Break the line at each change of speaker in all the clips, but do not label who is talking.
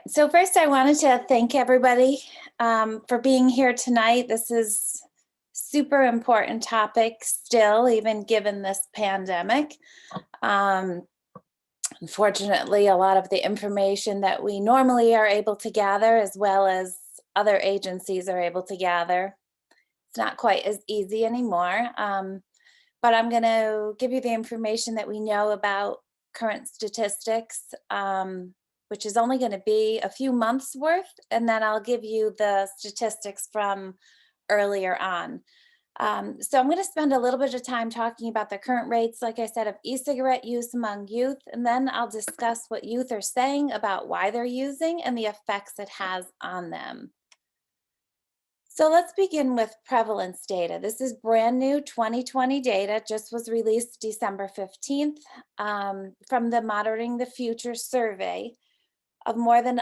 so first I wanted to thank everybody for being here tonight. This is super important topic still, even given this pandemic. Unfortunately, a lot of the information that we normally are able to gather, as well as other agencies are able to gather, it's not quite as easy anymore. But I'm going to give you the information that we know about current statistics, which is only going to be a few months worth, and then I'll give you the statistics from earlier on. So I'm going to spend a little bit of time talking about the current rates, like I said, of e-cigarette use among youth, and then I'll discuss what youth are saying about why they're using and the effects it has on them. So let's begin with prevalence data. This is brand new 2020 data, just was released December 15th from the Monitoring the Future survey of more than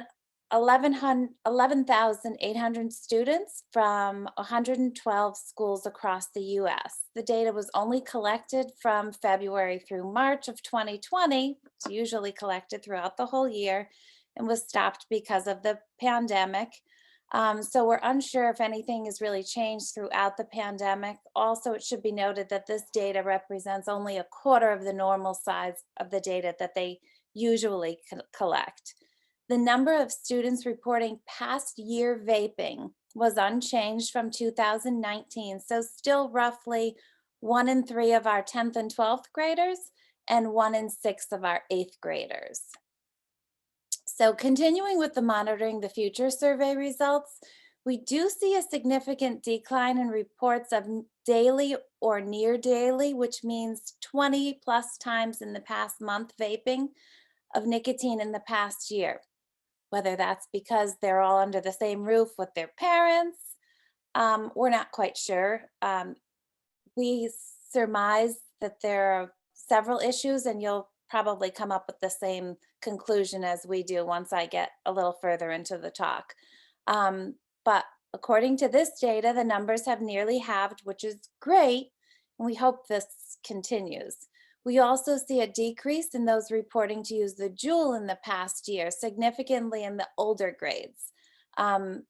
11,800 students from 112 schools across the US. The data was only collected from February through March of 2020. It's usually collected throughout the whole year and was stopped because of the pandemic. So we're unsure if anything has really changed throughout the pandemic. Also, it should be noted that this data represents only a quarter of the normal size of the data that they usually collect. The number of students reporting past year vaping was unchanged from 2019, so still roughly 1 in 3 of our 10th and 12th graders and 1 in 6 of our 8th graders. So continuing with the Monitoring the Future survey results, we do see a significant decline in reports of daily or near daily, which means 20 plus times in the past month vaping of nicotine in the past year. Whether that's because they're all under the same roof with their parents, we're not quite sure. We surmise that there are several issues, and you'll probably come up with the same conclusion as we do once I get a little further into the talk. But according to this data, the numbers have nearly halved, which is great, and we hope this continues. We also see a decrease in those reporting to use the Juul in the past year, significantly in the older grades.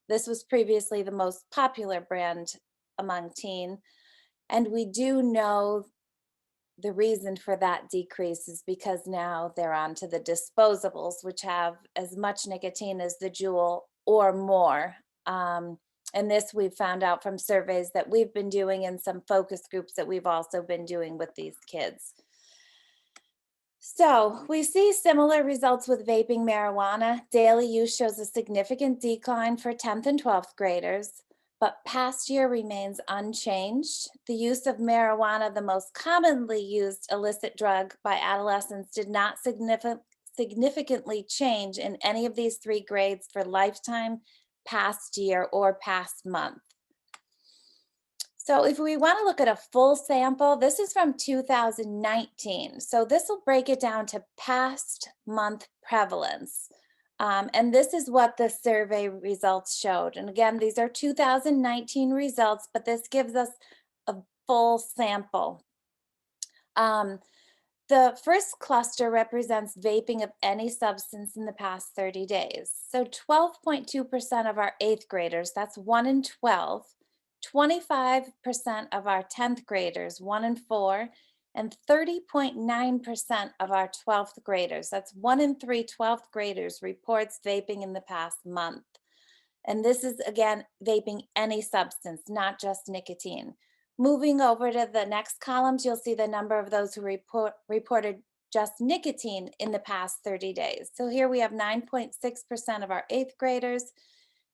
This was previously the most popular brand among teen, and we do know the reason for that decrease is because now they're on to the disposables, which have as much nicotine as the Juul or more. And this we've found out from surveys that we've been doing and some focus groups that we've also been doing with these kids. So we see similar results with vaping marijuana. Daily use shows a significant decline for 10th and 12th graders, but past year remains unchanged. The use of marijuana, the most commonly used illicit drug by adolescents, did not significantly change in any of these 3 grades for lifetime, past year, or past month. So if we want to look at a full sample, this is from 2019. So this will break it down to past month prevalence. And this is what the survey results showed. And again, these are 2019 results, but this gives us a full sample. The first cluster represents vaping of any substance in the past 30 days. So 12.2% of our 8th graders, that's 1 in 12, 25% of our 10th graders, 1 in 4, and 30.9% of our 12th graders, that's 1 in 3 12th graders, reports vaping in the past month. And this is, again, vaping any substance, not just nicotine. Moving over to the next columns, you'll see the number of those who reported just nicotine in the past 30 days. So here we have 9.6% of our 8th graders,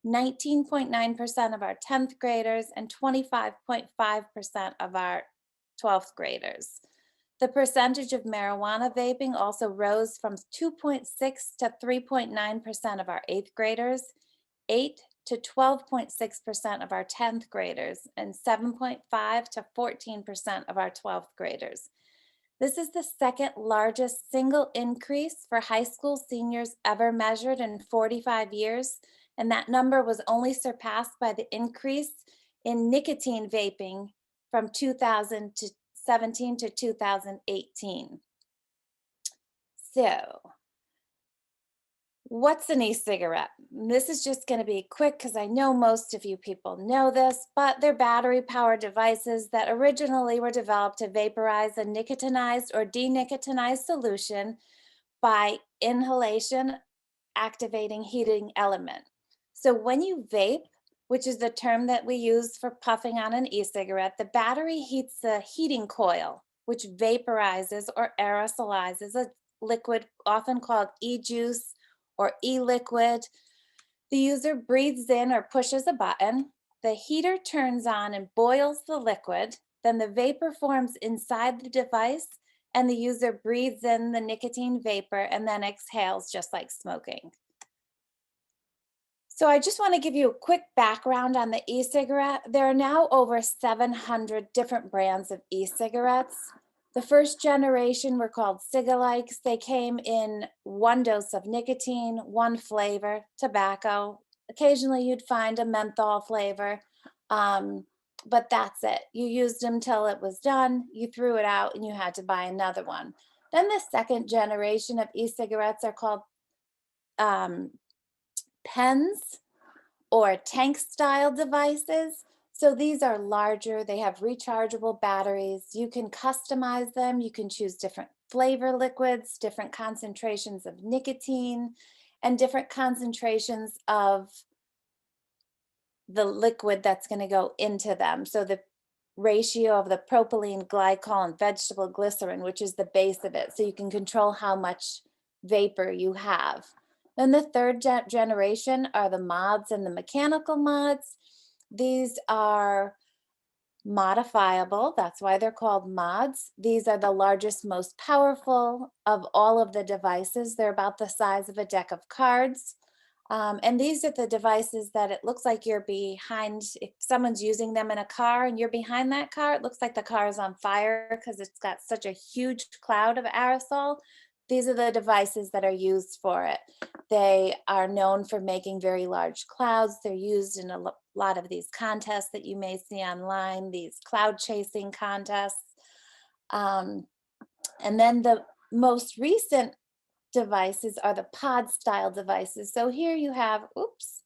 19.9% of our 10th graders, and 25.5% of our 12th graders. The percentage of marijuana vaping also rose from 2.6 to 3.9% of our 8th graders, 8 to 12.6% of our 10th graders, and 7.5 to 14% of our 12th graders. This is the second largest single increase for high school seniors ever measured in 45 years. And that number was only surpassed by the increase in nicotine vaping from 2017 to 2018. So What's an e-cigarette? This is just going to be quick because I know most of you people know this, but they're battery powered devices that originally were developed to vaporize a nicotinized or denicotinized solution by inhalation activating heating element. So when you vape, which is the term that we use for puffing on an e-cigarette, the battery heats the heating coil, which vaporizes or aerosolizes a liquid often called e-juice or e-liquid. The user breathes in or pushes a button. The heater turns on and boils the liquid. Then the vapor forms inside the device, and the user breathes in the nicotine vapor and then exhales just like smoking. So I just want to give you a quick background on the e-cigarette. There are now over 700 different brands of e-cigarettes. The first generation were called cigalikes. They came in one dose of nicotine, one flavor, tobacco. Occasionally you'd find a menthol flavor, but that's it. You used them till it was done, you threw it out, and you had to buy another one. Then the second generation of e-cigarettes are called um, pens or tank style devices. So these are larger, they have rechargeable batteries. You can customize them, you can choose different flavor liquids, different concentrations of nicotine, and different concentrations of the liquid that's going to go into them. So the ratio of the propylene glycol and vegetable glycerin, which is the base of it. So you can control how much vapor you have. Then the third generation are the mods and the mechanical mods. These are modifiable. That's why they're called mods. These are the largest, most powerful of all of the devices. They're about the size of a deck of cards. And these are the devices that it looks like you're behind. If someone's using them in a car and you're behind that car, it looks like the car is on fire because it's got such a huge cloud of aerosol. These are the devices that are used for it. They are known for making very large clouds. They're used in a lot of these contests that you may see online, these cloud chasing contests. Um, and then the most recent devices are the pod style devices. So here you have, oops,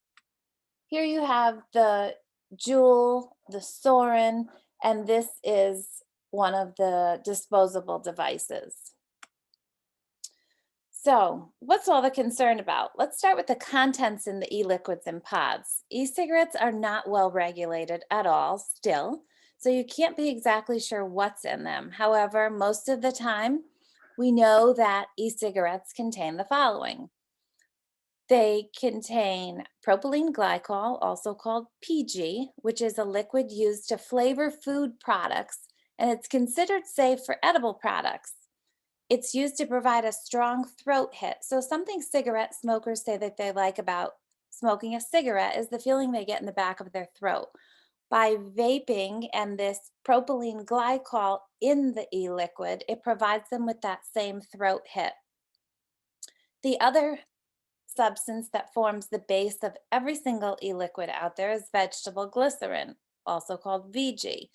here you have the Juul, the Soren, and this is one of the disposable devices. So what's all the concern about? Let's start with the contents in the e-liquids and pods. E-cigarettes are not well regulated at all still, so you can't be exactly sure what's in them. However, most of the time, we know that e-cigarettes contain the following. They contain propylene glycol, also called PG, which is a liquid used to flavor food products, and it's considered safe for edible products. It's used to provide a strong throat hit. So something cigarette smokers say that they like about smoking a cigarette is the feeling they get in the back of their throat. By vaping and this propylene glycol in the e-liquid, it provides them with that same throat hit. The other substance that forms the base of every single e-liquid out there is vegetable glycerin, also called VG.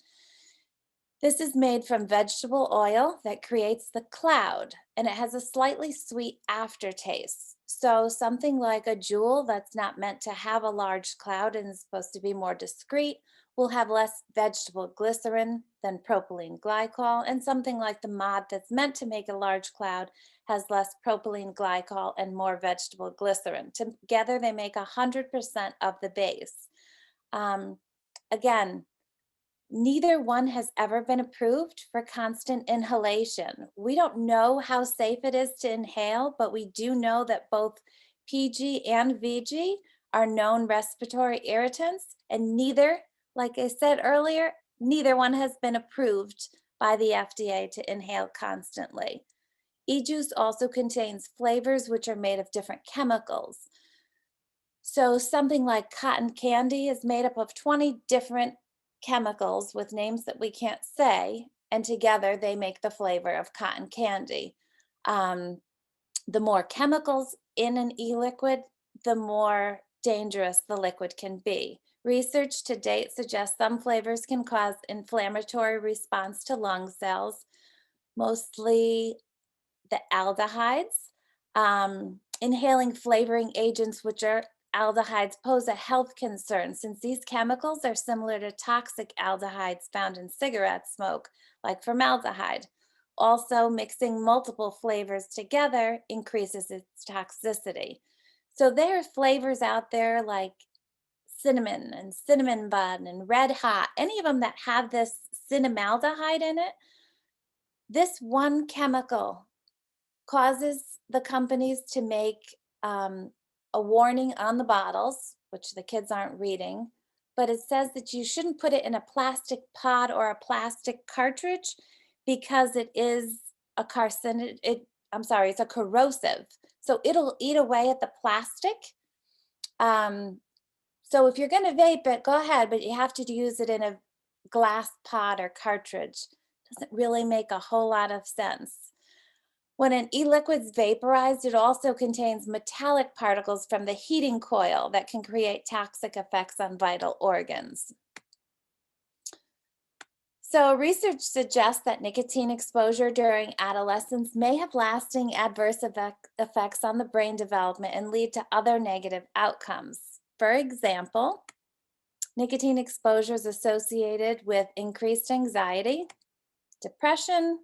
This is made from vegetable oil that creates the cloud, and it has a slightly sweet aftertaste. So something like a Juul that's not meant to have a large cloud and is supposed to be more discreet will have less vegetable glycerin than propylene glycol, and something like the mod that's meant to make a large cloud has less propylene glycol and more vegetable glycerin. Together they make 100% of the base. Um, Again, neither one has ever been approved for constant inhalation. We don't know how safe it is to inhale, but we do know that both PG and VG are known respiratory irritants, and neither, like I said earlier, neither one has been approved by the FDA to inhale constantly. E-juice also contains flavors which are made of different chemicals. So something like cotton candy is made up of 20 different chemicals with names that we can't say, and together they make the flavor of cotton candy. Um, the more chemicals in an e-liquid, the more dangerous the liquid can be. Research to date suggests some flavors can cause inflammatory response to lung cells, mostly the aldehydes. Inhaling flavoring agents, which are aldehydes, pose a health concern since these chemicals are similar to toxic aldehydes found in cigarette smoke, like formaldehyde. Also, mixing multiple flavors together increases its toxicity. So, there are flavors out there like cinnamon and cinnamon bun and red hot, any of them that have this cinnamaldehyde in it. This one chemical causes the companies to make a warning on the bottles, which the kids aren't reading, but it says that you shouldn't put it in a plastic pod or a plastic cartridge because it is a carcinogen. I'm sorry, it's a corrosive. So it'll eat away at the plastic. Um, so if you're going to vape it, go ahead, but you have to use it in a glass pod or cartridge. Doesn't really make a whole lot of sense. When an e-liquid's vaporized, it also contains metallic particles from the heating coil that can create toxic effects on vital organs. So research suggests that nicotine exposure during adolescence may have lasting adverse effects on the brain development and lead to other negative outcomes. For example, nicotine exposure is associated with increased anxiety, depression,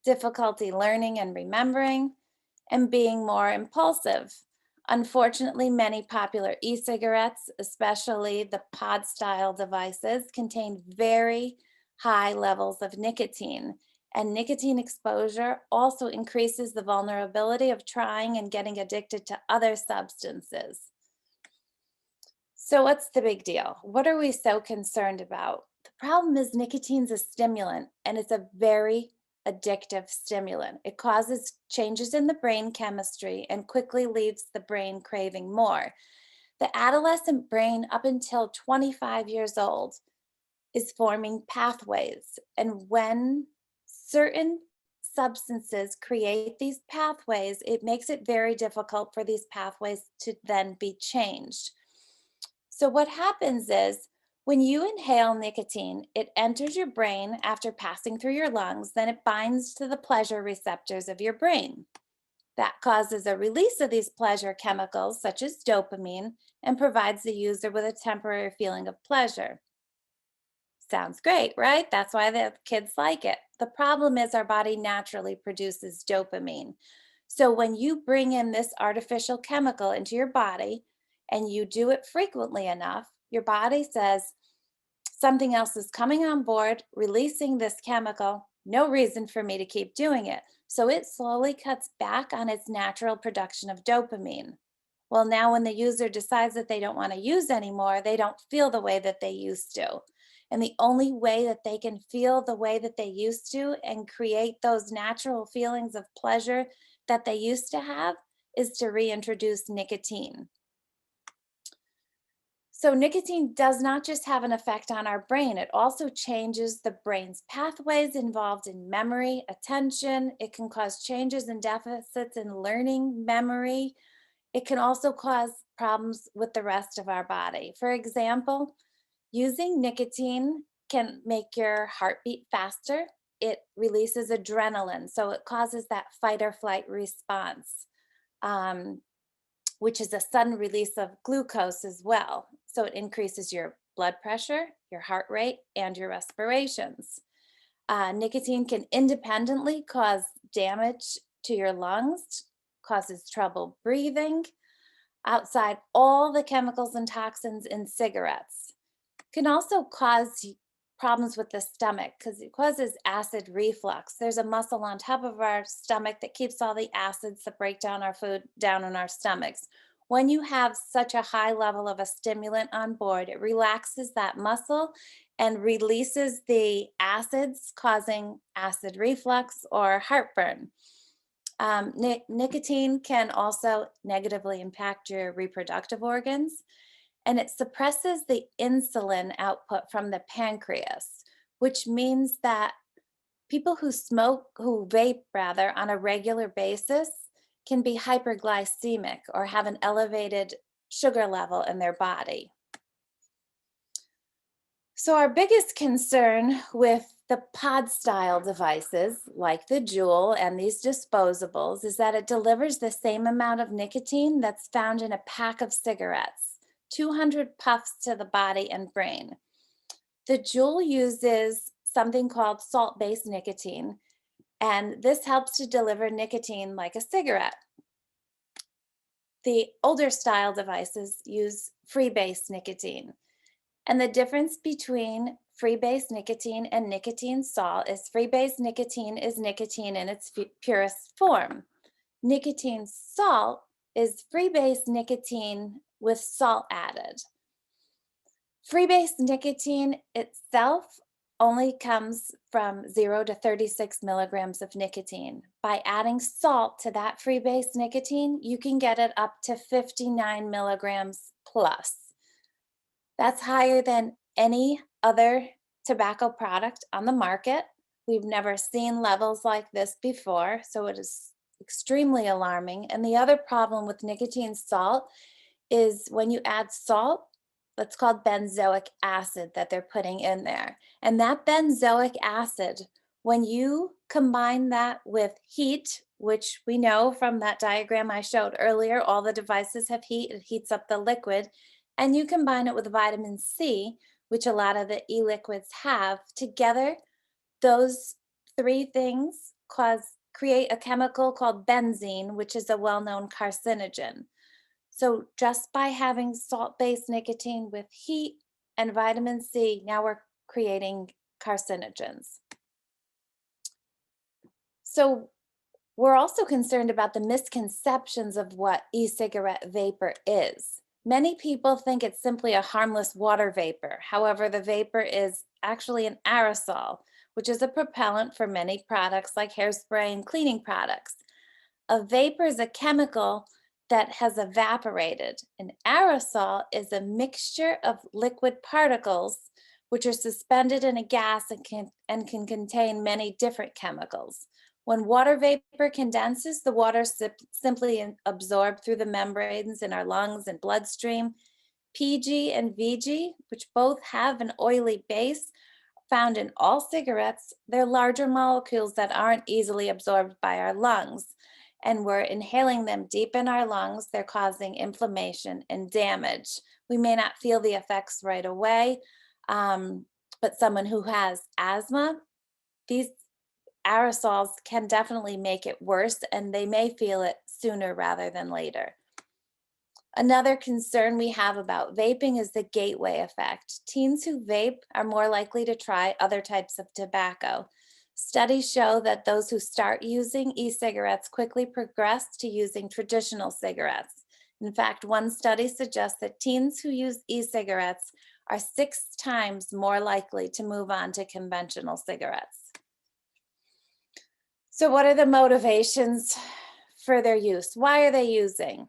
difficulty learning and remembering, and being more impulsive. Unfortunately, many popular e-cigarettes, especially the pod style devices, contain very high levels of nicotine. And nicotine exposure also increases the vulnerability of trying and getting addicted to other substances. So, what's the big deal? What are we so concerned about? The problem is nicotine's a stimulant and it's a very addictive stimulant. It causes changes in the brain chemistry and quickly leaves the brain craving more. The adolescent brain, up until 25 years old, is forming pathways. And when certain substances create these pathways, it makes it very difficult for these pathways to then be changed. So, what happens is when you inhale nicotine, it enters your brain after passing through your lungs, then it binds to the pleasure receptors of your brain. That causes a release of these pleasure chemicals, such as dopamine, and provides the user with a temporary feeling of pleasure. Sounds great, right? That's why the kids like it. The problem is our body naturally produces dopamine. So when you bring in this artificial chemical into your body and you do it frequently enough, your body says something else is coming on board, releasing this chemical. No reason for me to keep doing it. So it slowly cuts back on its natural production of dopamine. Well, now when the user decides that they don't want to use anymore, they don't feel the way that they used to. And the only way that they can feel the way that they used to and create those natural feelings of pleasure that they used to have is to reintroduce nicotine. So, nicotine does not just have an effect on our brain, it also changes the brain's pathways involved in memory, attention. It can cause changes and deficits in learning, memory. It can also cause problems with the rest of our body. For example, using nicotine can make your heartbeat faster. It releases adrenaline, so it causes that fight or flight response, um, which is a sudden release of glucose as well. So it increases your blood pressure, your heart rate, and your respirations. Nicotine can independently cause damage to your lungs, causes trouble breathing, outside all the chemicals and toxins in cigarettes. Can also cause problems with the stomach because it causes acid reflux. There's a muscle on top of our stomach that keeps all the acids that break down our food down in our stomachs. When you have such a high level of a stimulant on board, it relaxes that muscle and releases the acids, causing acid reflux or heartburn. Nicotine can also negatively impact your reproductive organs, and it suppresses the insulin output from the pancreas, which means that people who vape rather, on a regular basis can be hyperglycemic or have an elevated sugar level in their body. So our biggest concern with the pod style devices like the Juul and these disposables is that it delivers the same amount of nicotine that's found in a pack of cigarettes, 200 puffs to the body and brain. The Juul uses something called salt-based nicotine, and this helps to deliver nicotine like a cigarette. The older style devices use free-based nicotine. And the difference between free-based nicotine and nicotine salt is free-based nicotine is nicotine in its purest form. Nicotine salt is free-based nicotine with salt added. Free-based nicotine itself only comes from 0 to 36 milligrams of nicotine. By adding salt to that free-based nicotine, you can get it up to 59 milligrams plus. That's higher than any other tobacco product on the market. We've never seen levels like this before, so it is extremely alarming. And the other problem with nicotine salt is when you add salt, that's called benzoic acid that they're putting in there. And that benzoic acid, when you combine that with heat, which we know from that diagram I showed earlier, all the devices have heat, it heats up the liquid, and you combine it with vitamin C, which a lot of the e-liquids have, together, those three things create a chemical called benzene, which is a well-known carcinogen. So just by having salt-based nicotine with heat and vitamin C, now we're creating carcinogens. So we're also concerned about the misconceptions of what e-cigarette vapor is. Many people think it's simply a harmless water vapor. However, the vapor is actually an aerosol, which is a propellant for many products like hairspray and cleaning products. A vapor is a chemical that has evaporated. An aerosol is a mixture of liquid particles which are suspended in a gas and can contain many different chemicals. When water vapor condenses, the water simply absorbed through the membranes in our lungs and bloodstream. PG and VG, which both have an oily base, found in all cigarettes, they're larger molecules that aren't easily absorbed by our lungs. And we're inhaling them deep in our lungs. They're causing inflammation and damage. We may not feel the effects right away, but someone who has asthma, these aerosols can definitely make it worse, and they may feel it sooner rather than later. Another concern we have about vaping is the gateway effect. Teens who vape are more likely to try other types of tobacco. Studies show that those who start using e-cigarettes quickly progress to using traditional cigarettes. In fact, one study suggests that teens who use e-cigarettes are 6 times more likely to move on to conventional cigarettes. So what are the motivations for their use? Why are they using?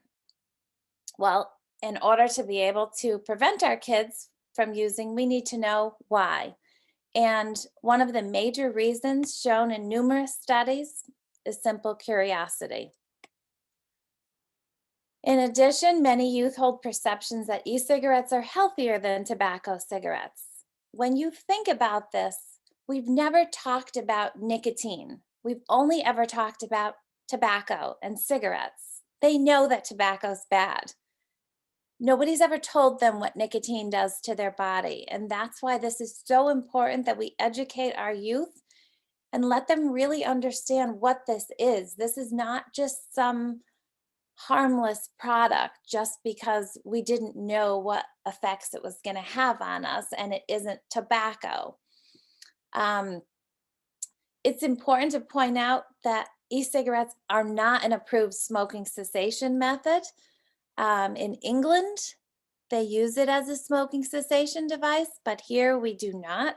Well, in order to be able to prevent our kids from using, we need to know why. And one of the major reasons shown in numerous studies is simple curiosity. In addition, many youth hold perceptions that e-cigarettes are healthier than tobacco cigarettes. When you think about this, we've never talked about nicotine. We've only ever talked about tobacco and cigarettes. They know that tobacco's bad. Nobody's ever told them what nicotine does to their body. And that's why this is so important that we educate our youth and let them really understand what this is. This is not just some harmless product just because we didn't know what effects it was going to have on us, and it isn't tobacco. It's important to point out that e-cigarettes are not an approved smoking cessation method. In England, they use it as a smoking cessation device, but here we do not.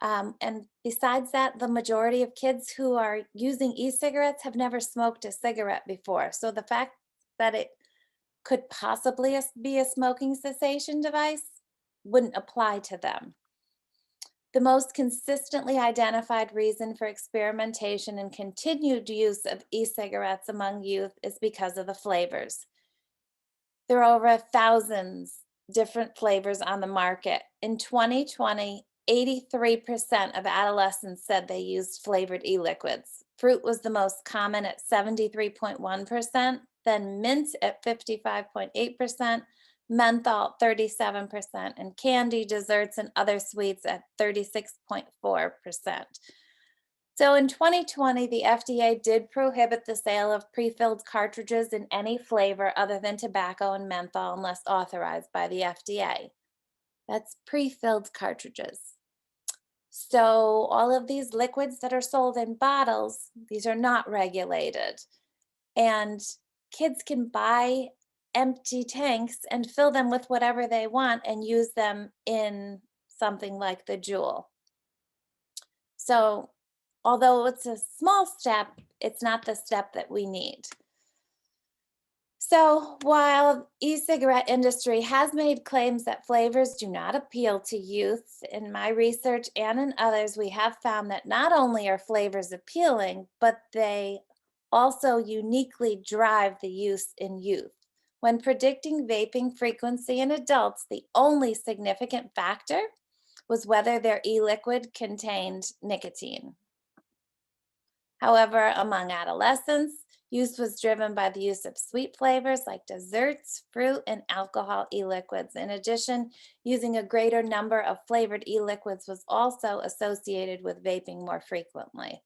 And besides that, the majority of kids who are using e-cigarettes have never smoked a cigarette before. So the fact that it could possibly be a smoking cessation device wouldn't apply to them. The most consistently identified reason for experimentation and continued use of e-cigarettes among youth is because of the flavors. There are over 1,000 different flavors on the market. In 2020, 83% of adolescents said they used flavored e-liquids. Fruit was the most common at 73.1%, then mint at 55.8%, menthol 37%, and candy, desserts, and other sweets at 36.4%. So in 2020, the FDA did prohibit the sale of pre-filled cartridges in any flavor other than tobacco and menthol unless authorized by the FDA. That's pre-filled cartridges. So all of these liquids that are sold in bottles, these are not regulated. And kids can buy empty tanks and fill them with whatever they want and use them in something like the Juul. So although it's a small step, it's not the step that we need. So while e-cigarette industry has made claims that flavors do not appeal to youth, in my research and in others, we have found that not only are flavors appealing, but they also uniquely drive the use in youth. When predicting vaping frequency in adults, the only significant factor was whether their e-liquid contained nicotine. However, among adolescents, use was driven by the use of sweet flavors like desserts, fruit, and alcohol e-liquids. In addition, using a greater number of flavored e-liquids was also associated with vaping more frequently.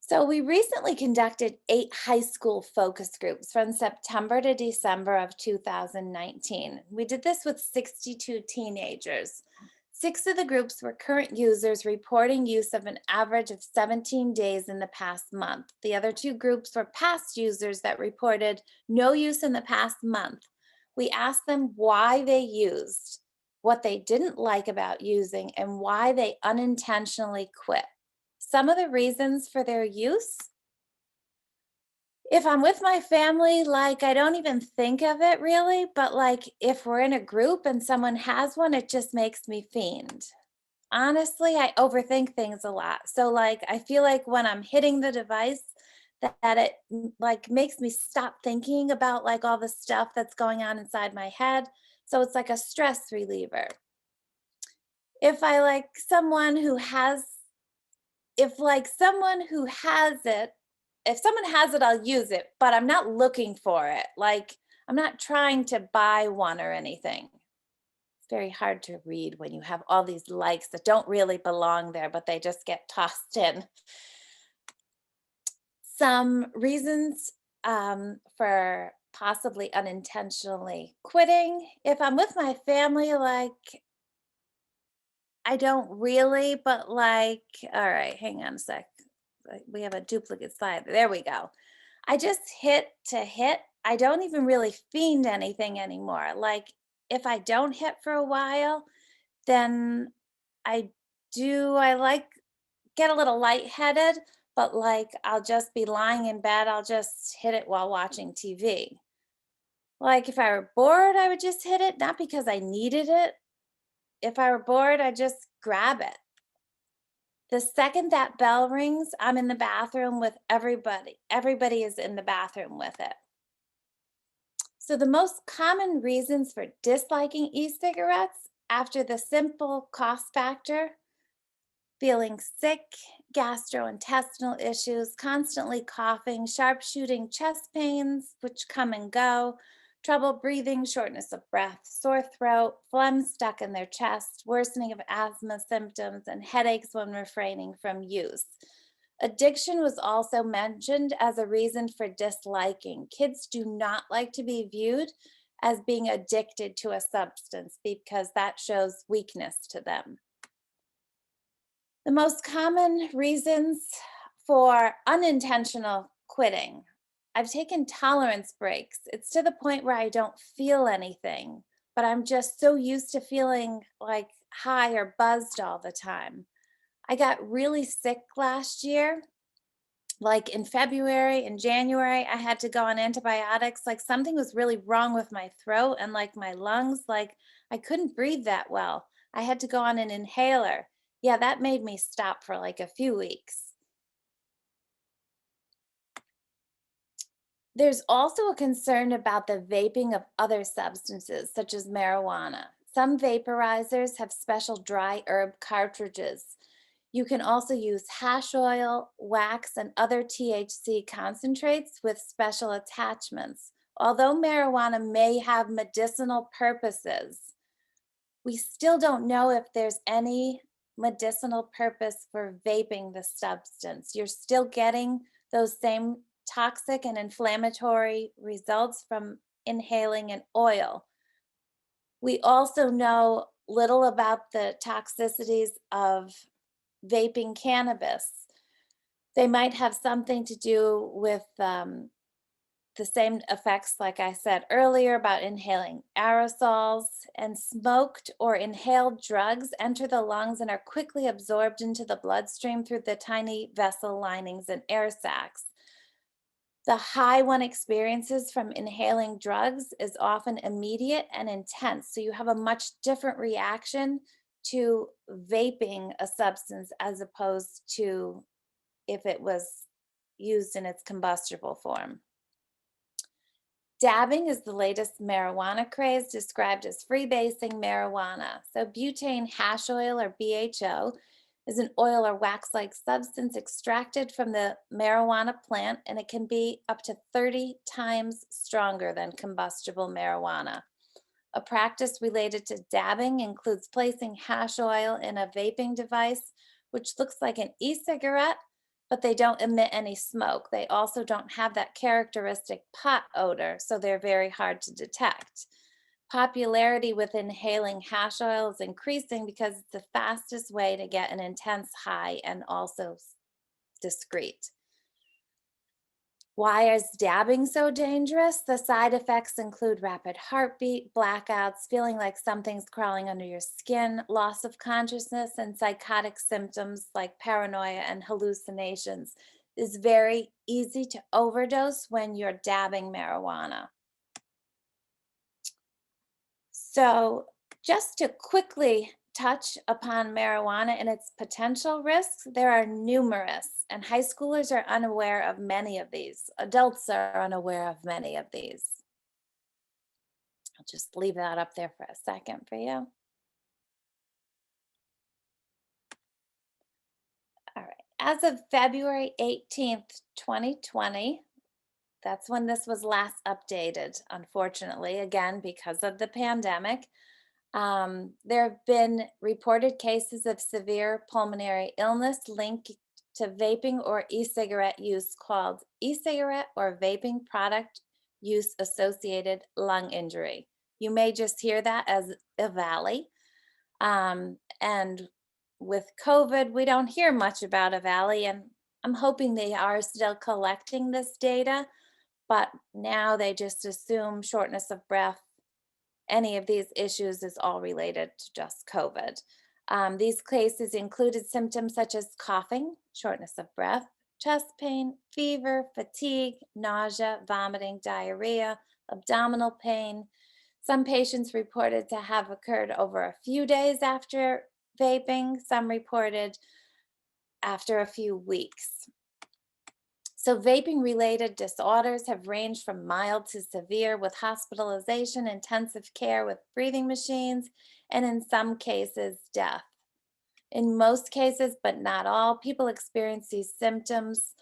So we recently conducted 8 high school focus groups from September to December of 2019. We did this with 62 teenagers. 6 of the groups were current users reporting use of an average of 17 days in the past month. The other 2 groups were past users that reported no use in the past month. We asked them why they used, what they didn't like about using, and why they unintentionally quit. Some of the reasons for their use: if I'm with my family, like, I don't even think of it really, but like if we're in a group and someone has one, it just makes me fiend. Honestly, I overthink things a lot. So like I feel like when I'm hitting the device that it like makes me stop thinking about like all the stuff that's going on inside my head. So it's like a stress reliever. If I like someone who has if like someone who has it, if someone has it, I'll use it, but I'm not looking for it. Like I'm not trying to buy one or anything. It's very hard to read when you have all these likes that don't really belong there, but they just get tossed in. Some reasons for possibly unintentionally quitting. If I'm with my family, like I don't really, but like, all right, hang on a sec. We have a duplicate slide. There we go. I just hit to hit. I don't even really fiend anything anymore. Like if I don't hit for a while, then I I like get a little lightheaded, but like I'll just be lying in bed. I'll just hit it while watching TV. Like if I were bored, I would just hit it, not because I needed it. If I were bored, I just grab it. The second that bell rings, I'm in the bathroom with everybody. Everybody is in the bathroom with it. So, the most common reasons for disliking e cigarettes after the simple cost factor: feeling sick, gastrointestinal issues, constantly coughing, sharp shooting chest pains, which come and go, trouble breathing, shortness of breath, sore throat, phlegm stuck in their chest, worsening of asthma symptoms, and headaches when refraining from use. Addiction was also mentioned as a reason for disliking. Kids do not like to be viewed as being addicted to a substance because that shows weakness to them. The most common reasons for unintentional quitting: I've taken tolerance breaks. It's to the point where I don't feel anything, but I'm just so used to feeling like high or buzzed all the time. I got really sick last year. Like in February and January, I had to go on antibiotics. Like something was really wrong with my throat and like my lungs. Like I couldn't breathe that well. I had to go on an inhaler. Yeah, that made me stop for like a few weeks. There's also a concern about the vaping of other substances, such as marijuana. Some vaporizers have special dry herb cartridges. You can also use hash oil, wax, and other THC concentrates with special attachments. Although marijuana may have medicinal purposes, we still don't know if there's any medicinal purpose for vaping the substance. You're still getting those same toxic and inflammatory results from inhaling an oil. We also know little about the toxicities of vaping cannabis. They might have something to do with the same effects, like I said earlier, about inhaling aerosols, and smoked or inhaled drugs enter the lungs and are quickly absorbed into the bloodstream through the tiny vessel linings and air sacs. The high one experiences from inhaling drugs is often immediate and intense, so you have a much different reaction to vaping a substance as opposed to if it was used in its combustible form. Dabbing is the latest marijuana craze, described as freebasing marijuana. So, butane hash oil, or BHO, is an oil or wax like substance extracted from the marijuana plant, and it can be up to 30 times stronger than combustible marijuana. A practice related to dabbing includes placing hash oil in a vaping device, which looks like an e cigarette, but they don't emit any smoke. They also don't have that characteristic pot odor, so they're very hard to detect. Popularity with inhaling hash oil is increasing because it's the fastest way to get an intense high and also discreet. Why is dabbing so dangerous? The side effects include rapid heartbeat, blackouts, feeling like something's crawling under your skin, loss of consciousness, and psychotic symptoms like paranoia and hallucinations. It's very easy to overdose when you're dabbing marijuana. So, just to quickly touch upon marijuana and its potential risks, there are numerous, and high schoolers are unaware of many of these. Adults are unaware of many of these. I'll just leave that up there for a second for you. All right. As of February 18th, 2020, that's when this was last updated, unfortunately, again, because of the pandemic. There have been reported cases of severe pulmonary illness linked to vaping or e cigarette use called e cigarette or vaping product use associated lung injury. You may just hear that as a valley. And with COVID, we don't hear much about a valley, and I'm hoping they are still collecting this data, but now they just assume shortness of breath, any of these issues is all related to just COVID. These cases included symptoms such as coughing, shortness of breath, chest pain, fever, fatigue, nausea, vomiting, diarrhea, abdominal pain. Some patients reported to have occurred over a few days after vaping, some reported after a few weeks. So, vaping related disorders have ranged from mild to severe, with hospitalization, intensive care with breathing machines, and in some cases, death. In most cases, but not all, people experience these symptoms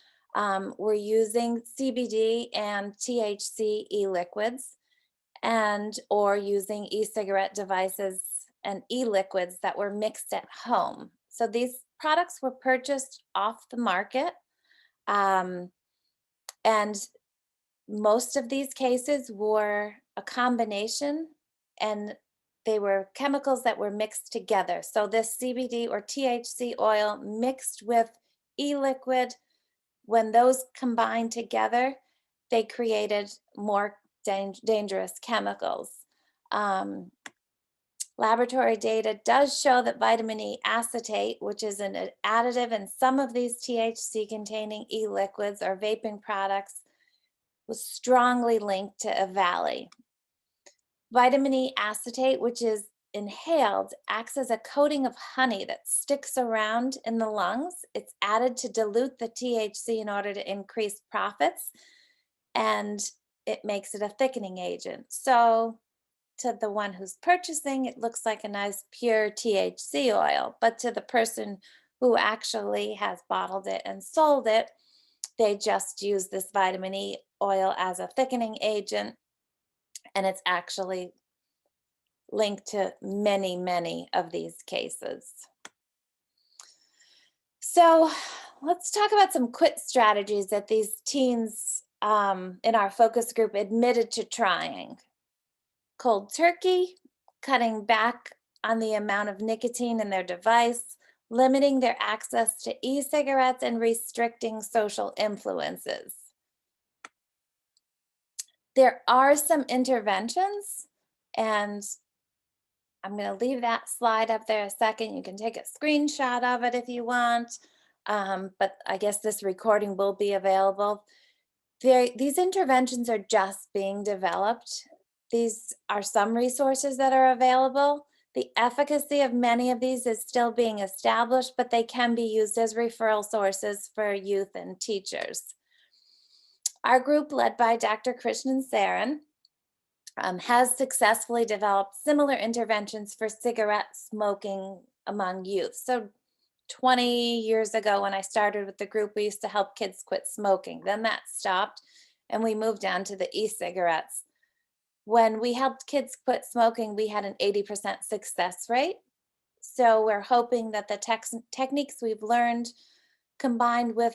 were using CBD and THC e-liquids, and or using e-cigarette devices and e-liquids that were mixed at home. So these products were purchased off the market. Um, and most of these cases were a combination, and they were chemicals that were mixed together. So this CBD or THC oil mixed with e-liquid, when those combined together, they created more dangerous chemicals. Laboratory data does show that vitamin E acetate, which is an additive in some of these THC containing e-liquids or vaping products, was strongly linked to a valley. Vitamin E acetate, which is inhaled, acts as a coating of honey that sticks around in the lungs. It's added to dilute the THC in order to increase profits, and it makes it a thickening agent. So to the one who's purchasing, it looks like a nice pure THC oil, but to the person who actually has bottled it and sold it, they just use this vitamin E oil as a thickening agent, and it's actually linked to many, many of these cases. So let's talk about some quit strategies that these teens in our focus group admitted to trying. Cold turkey, cutting back on the amount of nicotine in their device, limiting their access to e-cigarettes, and restricting social influences. There are some interventions, and I'm going to leave that slide up there a second. You can take a screenshot of it if you want, but I guess this recording will be available. These interventions are just being developed. These are some resources that are available. The efficacy of many of these is still being established, but they can be used as referral sources for youth and teachers. Our group, led by Dr. Krishnan Saran, has successfully developed similar interventions for cigarette smoking among youth. So 20 years ago, when I started with the group, we used to help kids quit smoking. Then that stopped, and we moved on to the e-cigarettes. When we helped kids quit smoking, we had an 80% success rate. So we're hoping that the techniques we've learned, combined with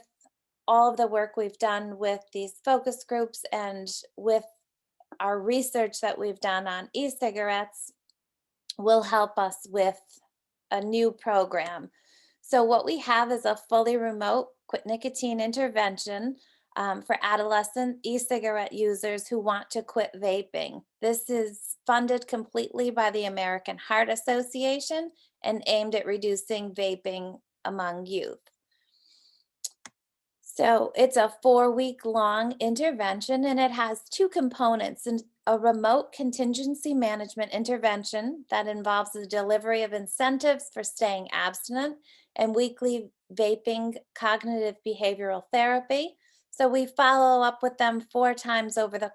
all of the work we've done with these focus groups and with our research that we've done on e-cigarettes, will help us with a new program. So what we have is a fully remote quit nicotine intervention for adolescent e-cigarette users who want to quit vaping. This is funded completely by the American Heart Association and aimed at reducing vaping among youth. So it's a 4-week-long intervention, and it has two components: and a remote contingency management intervention that involves the delivery of incentives for staying abstinent, and weekly vaping cognitive behavioral therapy. So we follow up with them 4 times over the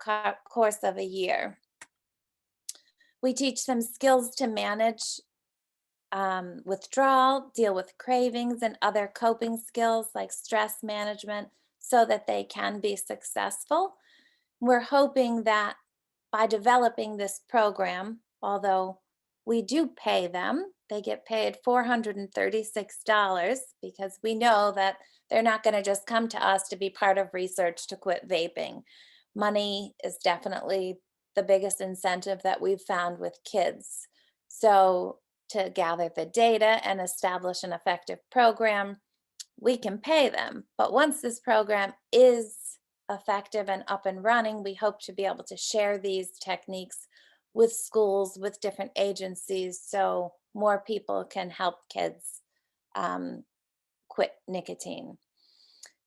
course of a year. We teach them skills to manage withdrawal, deal with cravings, and other coping skills like stress management so that they can be successful. We're hoping that by developing this program, although we do pay them, they get paid $436 because we know that they're not going to just come to us to be part of research to quit vaping. Money is definitely the biggest incentive that we've found with kids. So to gather the data and establish an effective program, we can pay them. But once this program is effective and up and running, we hope to be able to share these techniques with schools, with different agencies, so more people can help kids quit nicotine.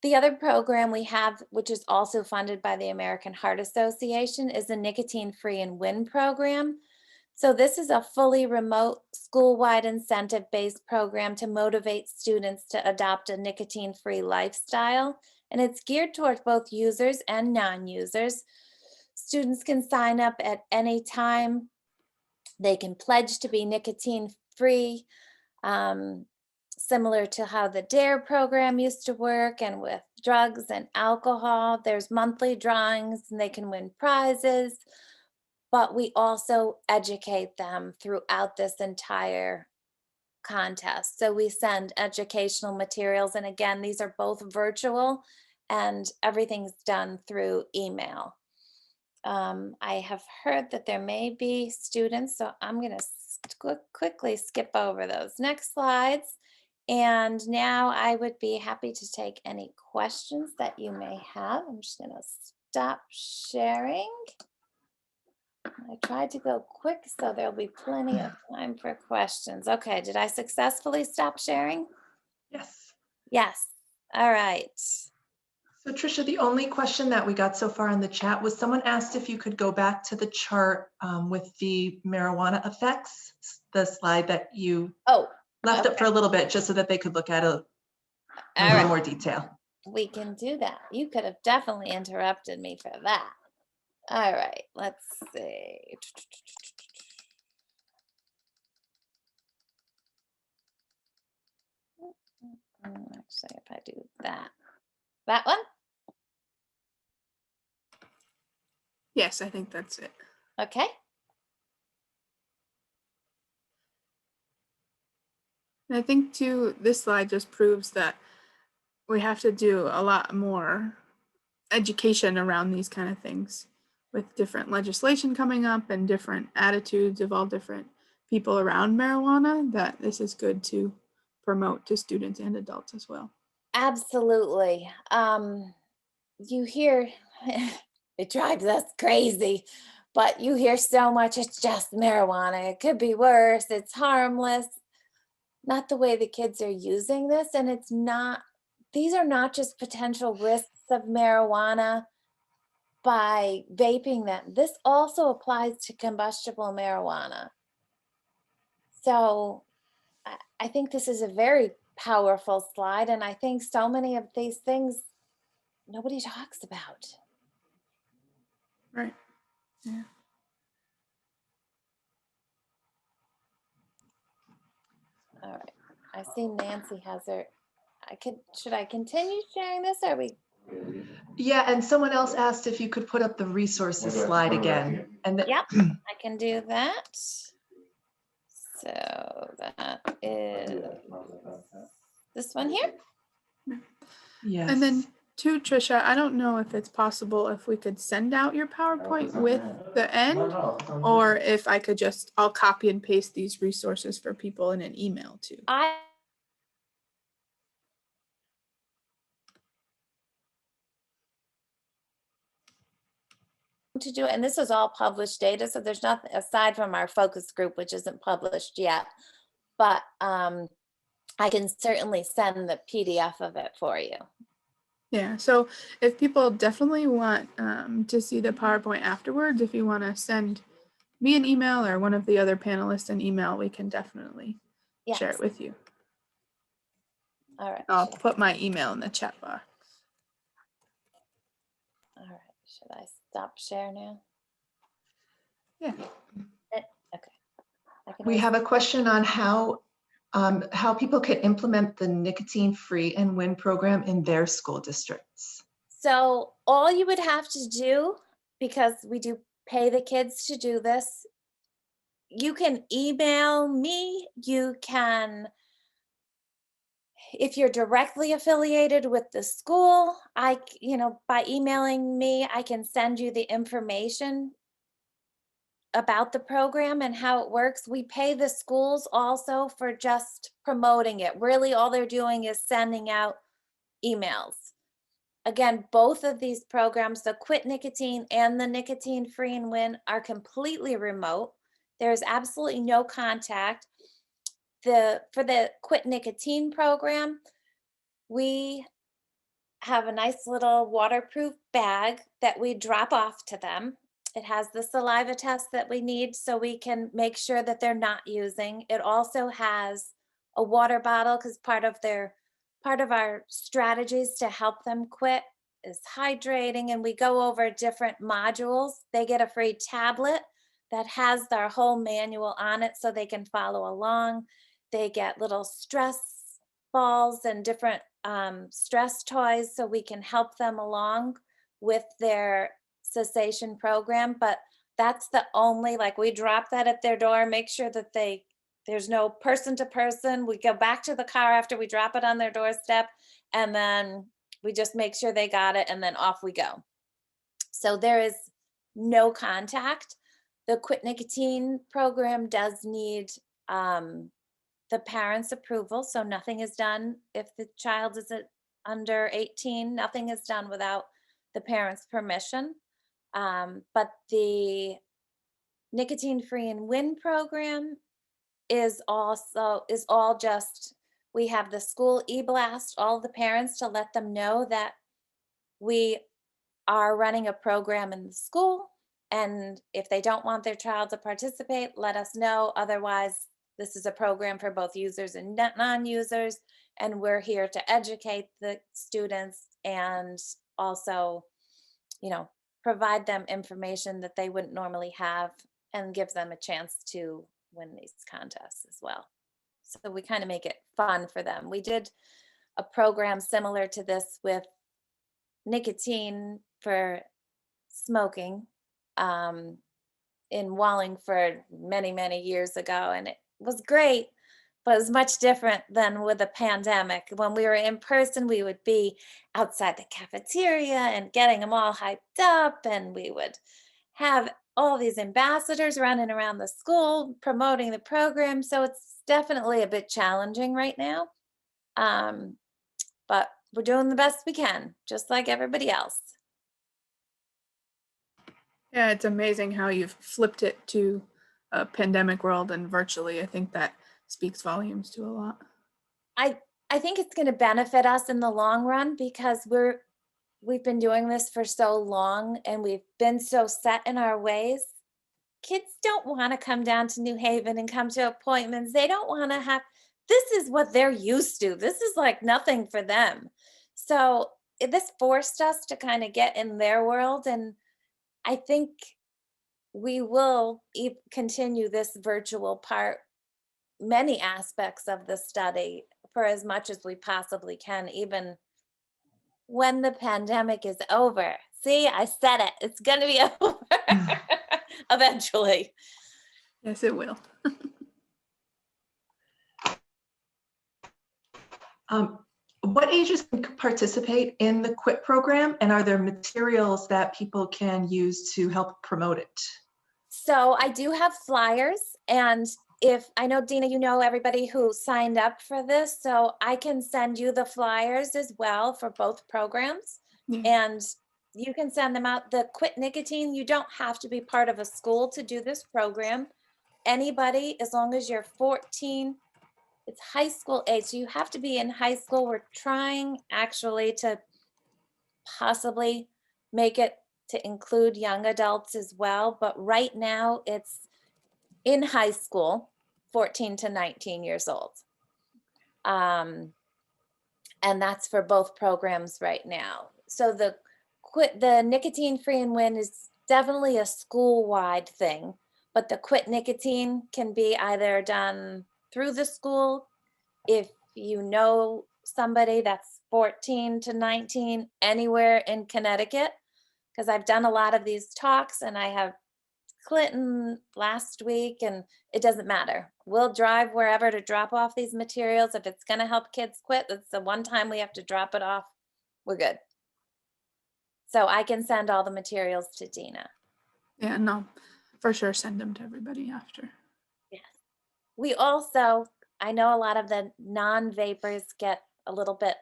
The other program we have, which is also funded by the American Heart Association, is the Nicotine Free and Win program. So this is a fully remote, school-wide incentive-based program to motivate students to adopt a nicotine-free lifestyle, and it's geared towards both users and non-users. Students can sign up at any time. They can pledge to be nicotine-free, similar to how the DARE program used to work, and with drugs and alcohol. There's monthly drawings, and they can win prizes. But we also educate them throughout this entire contest. So we send educational materials, and again, these are both virtual, and everything's done through email. I have heard that there may be students, so I'm going to quickly skip over those next slides. And now I would be happy to take any questions that you may have. I'm just going to stop sharing. I tried to go quick, so there'll be plenty of time for questions. Okay, did I successfully stop sharing?
Yes.
Yes. All right.
So Tricia, the only question that we got so far in the chat was someone asked if you could go back to the chart with the marijuana effects, the slide that you left up for a little bit, just so that they could look at it in a little more detail.
We can do that. You could have definitely interrupted me for that. All right, let's see. that? That one?
Yes, I think that's it.
Okay.
And I think too, this slide just proves that we have to do a lot more education around these kind of things with different legislation coming up and different attitudes of all different people around marijuana, that this is good to promote to students and adults as well.
Absolutely. You hear, it drives us crazy, but you hear so much, it's just marijuana. It could be worse. It's harmless. Not the way the kids are using this. And it's not, these are not just potential risks of marijuana by vaping them. This also applies to combustible marijuana. So I think this is a very powerful slide. And I think so many of these things nobody talks about.
Right. Yeah.
All right. I see Nancy has her. Should I continue sharing this? Or are we?
Yeah, and someone else asked if you could put up the resources slide again. And
Yep, I can do that. So that is this one here.
yes.
And then too, Tricia, I don't know if it's possible if we could send out your PowerPoint with the end, or if I could I'll copy and paste these resources for people in an email too.
To do it, and this is all published data, so there's nothing aside from our focus group, which isn't published yet, but I can certainly send the PDF of it for you.
Yeah, so if people definitely want to see the PowerPoint afterwards, if you want to send me an email or one of the other panelists an email, we can definitely share it with you.
All right.
I'll put my email in the chat box.
All right. Should I stop share now?
Yeah.
Okay.
We have a question on how people can implement the nicotine free and win program in their school districts.
So all you would have to do, because we do pay the kids to do this, you can email me, you can, if you're directly affiliated with the school, by emailing me, I can send you the information about the program and how it works. We pay the schools also for just promoting it. Really, all they're doing is sending out emails. Again, both of these programs, the Quit Nicotine and the Nicotine Free and Win, are completely remote. There's absolutely no contact. For the Quit Nicotine program, we have a nice little waterproof bag that we drop off to them. It has the saliva test that we need so we can make sure that they're not using. It also has a water bottle because part of our strategies to help them quit is hydrating, and we go over different modules. They get a free tablet that has their whole manual on it so they can follow along. They get little stress balls and different stress toys so we can help them along with their cessation program. But that's the only, like, we drop that at their door, make sure that there's no person to person. We go back to the car after we drop it on their doorstep, and then we just make sure they got it, and then off we go. So there is no contact. The Quit Nicotine program does need the parents' approval, so nothing is done if the child is under 18. Nothing is done without the parents' permission. But the Nicotine Free and Win program is all just, we have the school e-blast all the parents to let them know that we are running a program in the school, and if they don't want their child to participate, let us know. Otherwise, this is a program for both users and non-users, and we're here to educate the students and also, provide them information that they wouldn't normally have and give them a chance to win these contests as well. So we kind of make it fun for them. We did a program similar to this with nicotine for smoking in Wallingford many, many years ago. And it was great, but it was much different than with the pandemic. When we were in person, we would be outside the cafeteria and getting them all hyped up, and we would have all these ambassadors running around the school promoting the program. So it's definitely a bit challenging right now. But we're doing the best we can, just like everybody else.
Yeah, it's amazing how you've flipped it to a pandemic world and virtually. I think that speaks volumes to a lot.
I think it's going to benefit us in the long run because we've been doing this for so long and we've been so set in our ways. Kids don't want to come down to New Haven and come to appointments. They don't want to have, this is what they're used to. This is like nothing for them. So this forced us to kind of get in their world. And I think we will continue this virtual part, many aspects of the study for as much as we possibly can, even when the pandemic is over. See, I said it. It's going to be over eventually.
Yes, it will.
What ages can participate in the QUIT program, and are there materials that people can use to help promote it?
So I do have flyers, and if I know, Dina, you know everybody who signed up for this, so I can send you the flyers as well for both programs.
Yeah.
And you can send them out. The Quit Nicotine, you don't have to be part of a school to do this program. Anybody, as long as you're 14, it's high school age, so you have to be in high school. We're trying actually to possibly make it to include young adults as well, but right now it's in high school, 14 to 19 years old. And that's for both programs right now. So the nicotine free and win is definitely a school-wide thing, but the Quit Nicotine can be either done through the school, if you know somebody that's 14 to 19 anywhere in Connecticut, because I've done a lot of these talks and I have Clinton last week, and it doesn't matter. We'll drive wherever to drop off these materials. If it's going to help kids quit, that's the one time we have to drop it off. We're good. So I can send all the materials to Dina.
Yeah, no, for sure send them to everybody after.
Yes. We also, I know a lot of the non-vapers get a little bit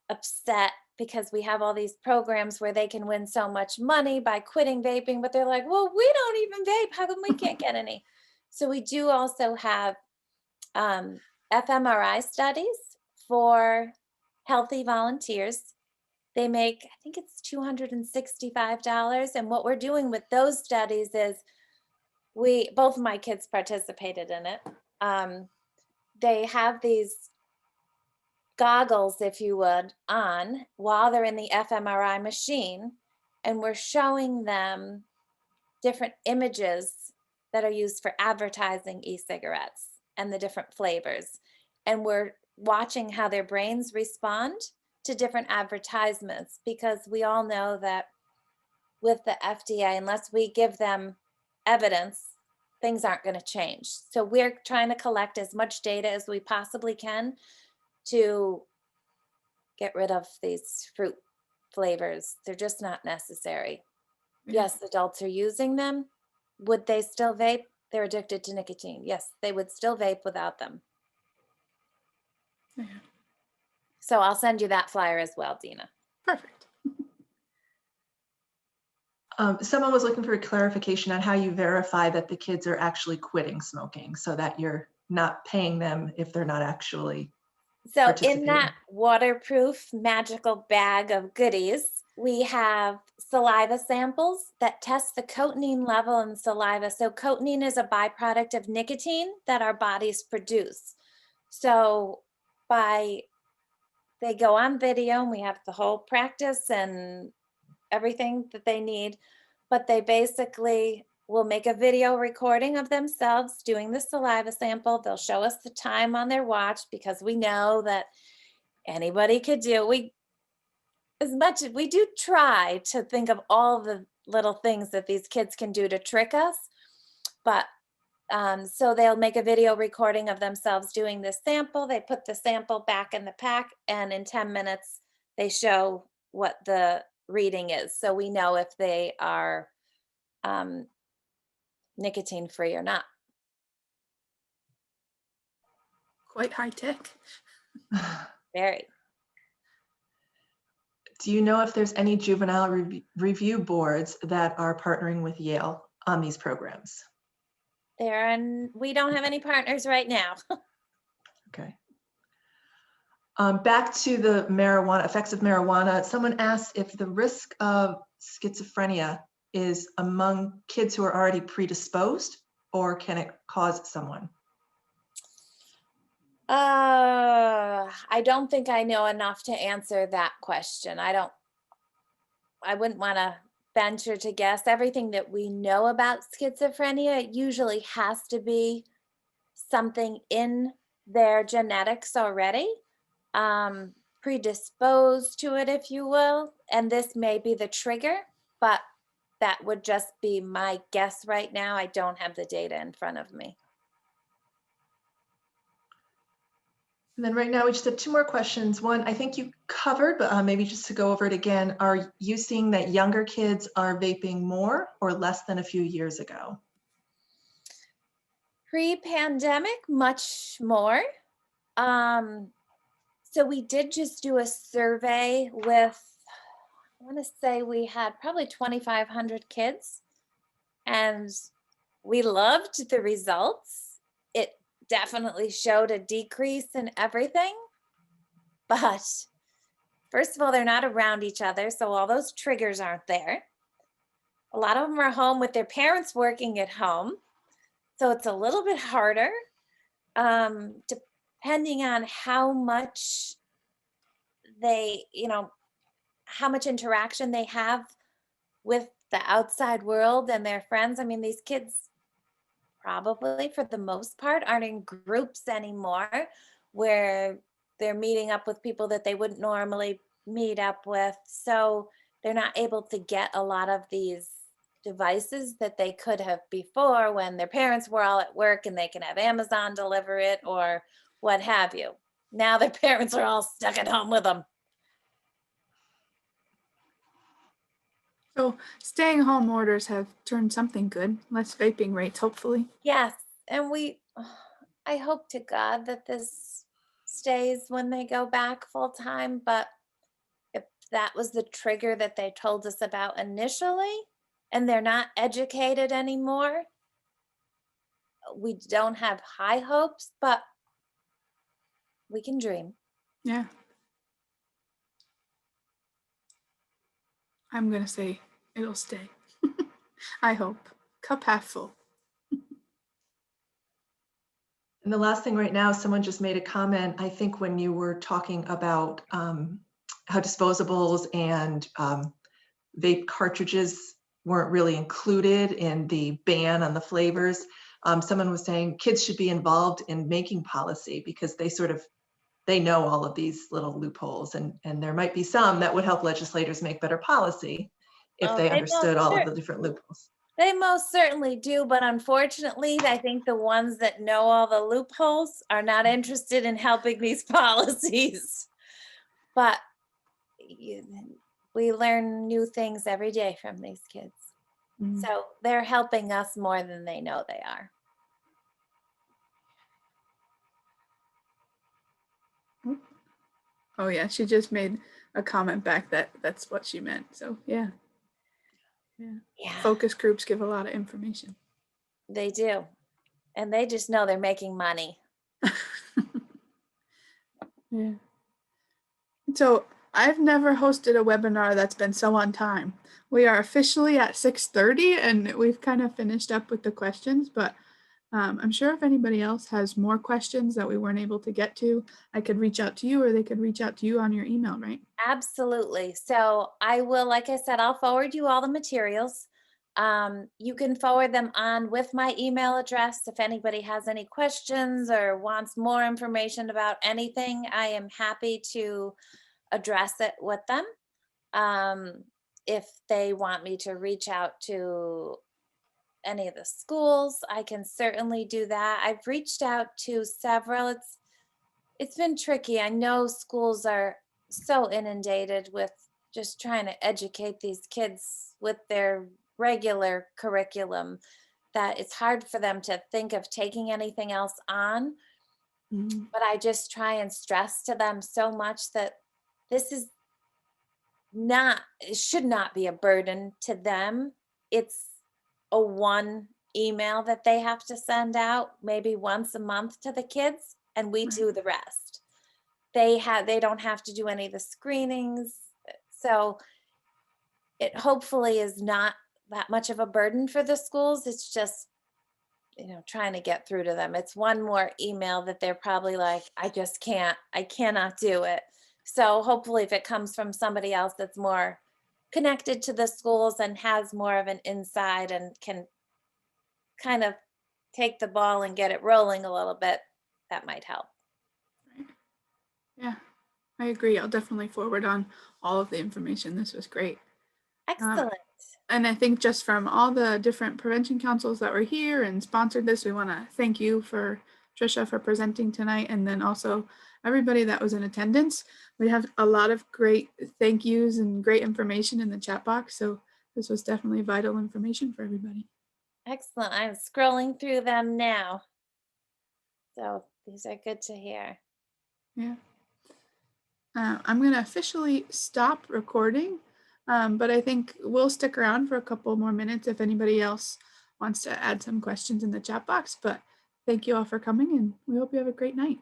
upset because we have all these programs where they can win so much money by quitting vaping, but they're like, well, we don't even vape. How come we can't get any? So we do also have fMRI studies for healthy volunteers. They make, I think it's $265. And what we're doing with those studies is both of my kids participated in it. They have these goggles, if you would, on while they're in the fMRI machine, and we're showing them different images that are used for advertising e-cigarettes and the different flavors. And we're watching how their brains respond to different advertisements, because we all know that with the FDA, unless we give them evidence, things aren't going to change. So we're trying to collect as much data as we possibly can to get rid of these fruit flavors. They're just not necessary.
Yeah.
Yes, adults are using them. Would they still vape? They're addicted to nicotine. Yes, they would still vape without them.
Yeah.
So I'll send you that flyer as well, Dina.
Perfect.
Someone was looking for a clarification on how you verify that the kids are actually quitting smoking so that you're not paying them if they're not actually
So in
participating.
that waterproof magical bag of goodies, we have saliva samples that test the cotinine level in saliva. So cotinine is a byproduct of nicotine that our bodies produce. So they go on video, and we have the whole practice and everything that they need, but they basically will make a video recording of themselves doing the saliva sample. They'll show us the time on their watch, because we know that anybody could do. As much as we do try to think of all the little things that these kids can do to trick us, but so they'll make a video recording of themselves doing this sample. They put the sample back in the pack, and in 10 minutes, they show what the reading is. So we know if they are nicotine free or not.
Quite high tech.
Very.
Do you know if there's any juvenile review boards that are partnering with Yale on these programs?
We don't have any partners right now.
Okay. Back to the marijuana, effects of marijuana. Someone asked if the risk of schizophrenia is among kids who are already predisposed, or can it cause someone?
I don't think I know enough to answer that question. I wouldn't want to venture to guess. Everything that we know about schizophrenia usually has to be something in their genetics already, predisposed to it, if you will. And this may be the trigger, but that would just be my guess right now. I don't have the data in front of me.
And then right now we just have two more questions. One, I think you covered, but maybe just to go over it again, are you seeing that younger kids are vaping more or less than a few years ago?
Pre-pandemic, much more. So we did just do a survey with, I want to say we had probably 2,500 kids, and we loved the results. It definitely showed a decrease in everything. But first of all, they're not around each other, so all those triggers aren't there. A lot of them are home with their parents working at home, so it's a little bit harder, depending on how much how much interaction they have with the outside world and their friends. I mean, these kids probably for the most part aren't in groups anymore where they're meeting up with people that they wouldn't normally meet up with. So they're not able to get a lot of these devices that they could have before when their parents were all at work and they can have Amazon deliver it or what have you. Now their parents are all stuck at home with them.
So staying home orders have turned something good, less vaping rates, hopefully.
Yes, and I hope to God that this stays when they go back full time, but if that was the trigger that they told us about initially and they're not educated anymore, we don't have high hopes, but we can dream.
Yeah. I'm going to say it'll stay. I hope. Cup half full.
And the last thing right now, someone just made a comment, I think when you were talking about how disposables and vape cartridges weren't really included in the ban on the flavors, someone was saying kids should be involved in making policy because they know all of these little loopholes, and there might be some that would help legislators make better policy if they understood all of the different loopholes.
They most certainly do, but unfortunately, I think the ones that know all the loopholes are not interested in helping these policies. But we learn new things every day from these kids.
Mm.
So they're helping us more than they know they are.
Oh yeah, she just made a comment back that that's what she meant. So yeah. Focus groups give a lot of information.
They do. And they just know they're making money.
Yeah. So I've never hosted a webinar that's been so on time. We are officially at 6:30 and we've kind of finished up with the questions, but I'm sure if anybody else has more questions that we weren't able to get to, I could reach out to you or they could reach out to you on your email, right?
Absolutely. So I will, like I said, I'll forward you all the materials. You can forward them on with my email address. If anybody has any questions or wants more information about anything, I am happy to address it with them. If they want me to reach out to any of the schools, I can certainly do that. I've reached out to several. It's been tricky. I know schools are so inundated with just trying to educate these kids with their regular curriculum that it's hard for them to think of taking anything else on.
Mhm.
But I just try and stress to them so much that this is not, it should not be a burden to them. It's a one email that they have to send out maybe once a month to the kids, and we
Right.
do the rest. They don't have to do any of the screenings. So it hopefully is not that much of a burden for the schools. It's just, trying to get through to them. It's one more email that they're probably like, I cannot do it. So hopefully if it comes from somebody else that's more connected to the schools and has more of an inside and can kind of take the ball and get it rolling a little bit, that might help.
Right. Yeah, I agree. I'll definitely forward on all of the information. This was great.
Excellent.
And I think just from all the different prevention councils that were here and sponsored this, we want to thank you for Tricia for presenting tonight, and then also everybody that was in attendance. We have a lot of great thank yous and great information in the chat box. So this was definitely vital information for everybody.
Excellent. I'm scrolling through them now. So these are good to hear.
Yeah. I'm going to officially stop recording, but I think we'll stick around for a couple more minutes if anybody else wants to add some questions in the chat box. But thank you all for coming, and we hope you have a great night.